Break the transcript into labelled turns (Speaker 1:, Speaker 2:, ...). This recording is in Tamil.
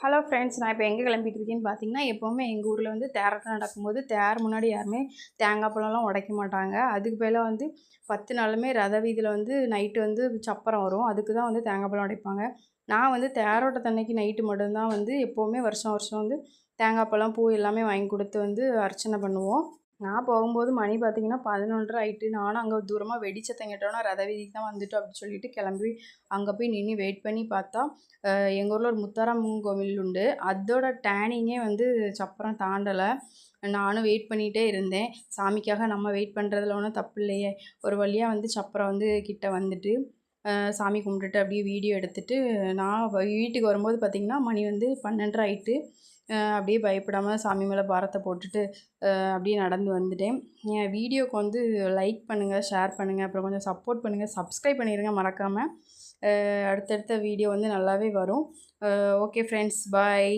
Speaker 1: ஹலோ ஃப்ரெண்ட்ஸ், நான் இப்போ எங்கே கிளம்பிட்டு இருக்கேன்னு பார்த்தீங்கன்னா, எப்போவுமே எங்கள் ஊரில் வந்து தேரோட்டம் நடக்கும்போது தேர் முன்னாடி யாருமே தேங்காய் பழம்லாம் உடைக்க மாட்டாங்க. அதுக்கு பதிலா வந்து 10 நாளுமே ரத வீதியில் வந்து நைட்டு வந்து சப்பரம் வரும். அதுக்கு தான் வந்து தேங்காய் பழம் உடைப்பாங்க. நான் வந்து தேரோட்டத்தன்னைக்கு நைட்டு மட்டும்தான் வந்து எப்போவுமே வருஷம் வருஷம் வந்து தேங்காய் பழம், பூ எல்லாமே வாங்கி கொடுத்து வந்து அர்ச்சனை பண்ணுவோம். நான் போகும்போது மணி பார்த்தீங்கன்னா 11:30 ஆயிட்டு. நானும் அங்கே தூரமாக வெடிச்சத்தம் கேட்டோன்னா ரத வீதிக்கு தான் வந்துட்டோம் அப்படின்னு சொல்லிட்டு கிளம்பி அங்கே போய் நின்று வெயிட் பண்ணி பார்த்தா, எங்கள் ஊரில் ஒரு முத்தாரம்மன் கோவில் உண்டு. அதோட டேனிங்கே வந்து சப்பரம் தாண்டலை. நானும் வெயிட் பண்ணிகிட்டே இருந்தேன். சாமிக்காக நம்ம வெயிட் பண்ணுறதுல ஒன்றும் தப்பு இல்லையே. ஒரு வழியாக வந்து சப்பரம் வந்து கிட்ட வந்துட்டு சாமி கும்பிட்டுட்டு அப்படியே வீடியோ எடுத்துட்டு நான் வீட்டுக்கு வரும்போது பார்த்திங்கன்னா மணி வந்து 12:30 ஆயிட்டு. அப்படியே பயப்படாமல் சாமி மேலே பாரத்தை போட்டுட்டு அப்படியே நடந்து வந்துட்டேன். என் வீடியோக்கு வந்து லைக் பண்ணுங்கள், ஷேர் பண்ணுங்கள், அப்புறம் கொஞ்சம் சப்போர்ட் பண்ணுங்கள், சப்ஸ்கிரைப் பண்ணிடுங்க மறக்காமல். அடுத்தடுத்த வீடியோ வந்து நல்லாவே வரும். ஓகே ஃப்ரெண்ட்ஸ், பாய்.